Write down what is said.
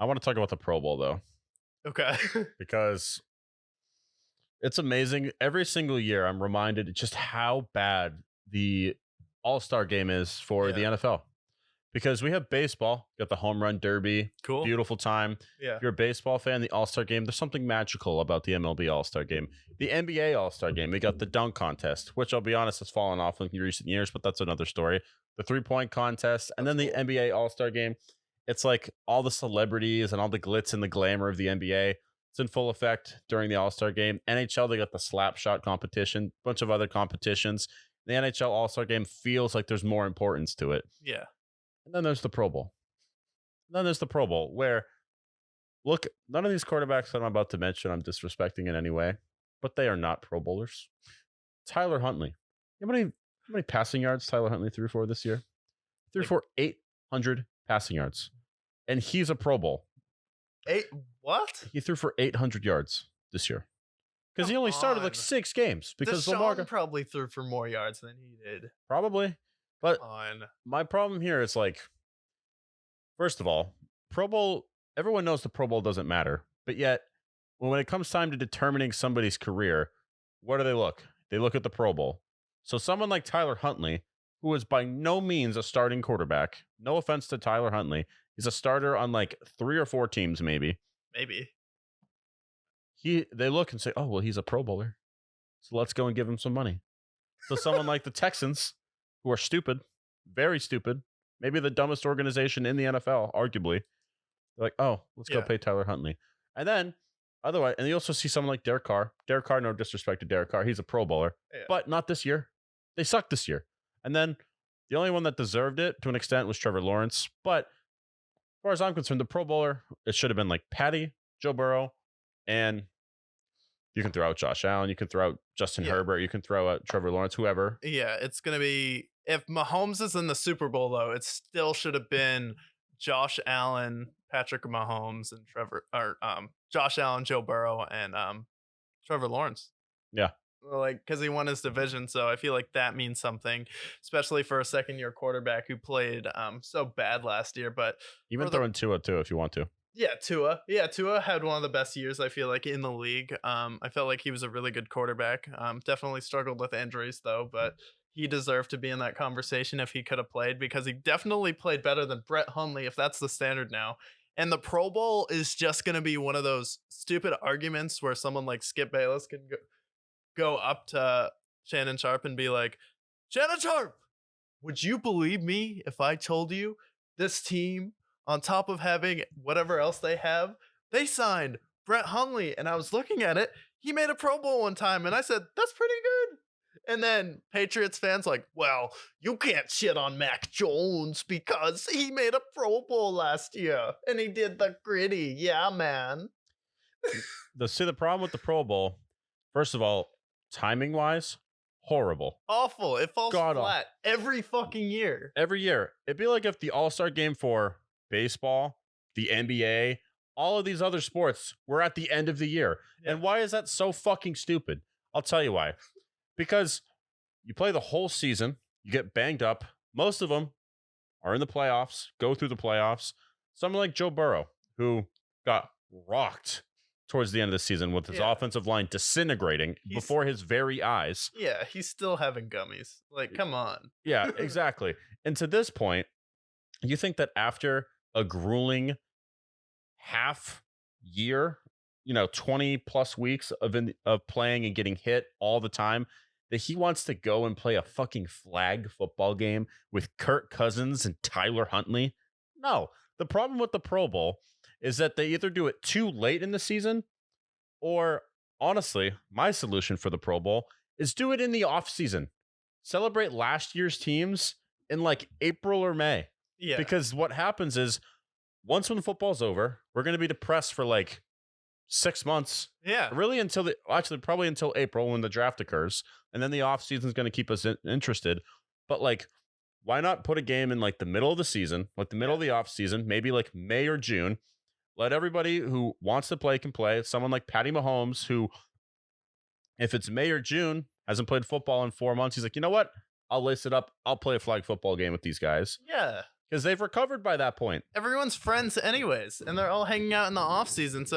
I want to talk about the Pro Bowl though, Okay. because it's amazing. Every single year, I'm reminded just how bad the All-Star game is for the Yeah. NFL. Because we have baseball, got the home run derby, Cool. beautiful time. Yeah. If you're a baseball fan, the All-Star game, there's something magical about the MLB All-Star game. The NBA All-Star game, we got the dunk contest, which I'll be honest has fallen off in recent years, but that's another story. The three-point contest, and then the NBA All-Star game. It's like all the celebrities and all the glitz and the glamour of the NBA. It's in full effect during the All-Star game. NHL, they got the slap shot competition, bunch of other competitions. The NHL All-Star game feels like there's more importance to it. Yeah. And then there's the Pro Bowl. Then there's the Pro Bowl where, look, none of these quarterbacks that I'm about to mention I'm disrespecting in any way, but they are not Pro Bowlers. Tyler Huntley. How many passing yards Tyler Huntley threw for this year? Threw for 800 passing yards. And he's a Pro Bowl. What? He threw for 800 yards this year. Because he only started like 6 games. Because Deshaun probably threw for more yards than he did. Probably. But Come on. my problem here is like, first of all, Pro Bowl, everyone knows the Pro Bowl doesn't matter. But yet, when it comes time to determining somebody's career, where do they look? They look at the Pro Bowl. So someone like Tyler Huntley, who is by no means a starting quarterback, no offense to Tyler Huntley, he's a starter on like 3 or 4 teams maybe. Maybe. They look and say, oh, well, he's a Pro Bowler. So let's go and give him some money. So someone like the Texans, who are stupid, very stupid, maybe the dumbest organization in the NFL, arguably. They're like, oh, let's go pay Tyler Huntley. And then, otherwise, and you also see someone like Derek Carr. Derek Carr, no disrespect to Derek Carr, he's a Pro Bowler, but not this year. They sucked this year. And then the only one that deserved it to an extent was Trevor Lawrence. But as far as I'm concerned, the Pro Bowler, it should have been like Patty, Joe Burrow, and you can throw out Josh Allen, you can throw out Justin Herbert, you can throw out Trevor Lawrence, whoever. Yeah, it's going to be, if Mahomes is in the Super Bowl, though, it still should have been Josh Allen, Patrick Mahomes, and Josh Allen, Joe Burrow, and Trevor Lawrence. Yeah. Like, because he won his division, so I feel like that means something, especially for a second-year quarterback who played so bad last year. But even throw in Tua too if you want to. Yeah, Tua. Yeah, Tua had one of the best years, I feel like, in the league. I felt like he was a really good quarterback. Definitely struggled with injuries, though, but he deserved to be in that conversation if he could have played, because he definitely played better than Brett Hundley, if that's the standard now. And the Pro Bowl is just going to be one of those stupid arguments where someone like Skip Bayless can go up to Shannon Sharp and be like, Shannon Sharp, would you believe me if I told you this team, on top of having whatever else they have, they signed Brett Hundley? And I was looking at it. He made a Pro Bowl one time. And I said, that's pretty good. And then Patriots fans like, well, you can't shit on Mac Jones because he made a Pro Bowl last year. And he did the gritty. Yeah, man. The problem with the Pro Bowl, first of all, timing-wise, horrible. Awful. It falls flat every fucking year. Every year. It'd be like if the All-Star game for baseball, the NBA, all of these other sports were at the end of the year. Yeah. And why is that so fucking stupid? I'll tell you why. Because you play the whole season, you get banged up. Most of them are in the playoffs, go through the playoffs. Someone like Joe Burrow, who got rocked towards the end of the season with his offensive line disintegrating before his very eyes. Yeah, he's still having gummies. Like, come on. Yeah, exactly. And to this point, you think that after a grueling half year, 20 plus weeks of playing and getting hit all the time, that he wants to go and play a fucking flag football game with Kirk Cousins and Tyler Huntley? No. The problem with the Pro Bowl is that they either do it too late in the season, or honestly, my solution for the Pro Bowl is do it in the off season. Celebrate last year's teams in like April or May. Yeah. Because what happens is, once when football's over, we're going to be depressed for like 6 months. Yeah. Really probably until April when the draft occurs. And then the off season is going to keep us interested. But like, why not put a game in like the middle of the season, like the middle of the off season, maybe like May or June. Let everybody who wants to play can play. Someone like Patty Mahomes, who, if it's May or June, hasn't played football in 4 months, he's like, you know what? I'll lace it up. I'll play a flag football game with these guys. Yeah. because they've recovered by that point. Everyone's friends anyways, and they're all hanging out in the off season. So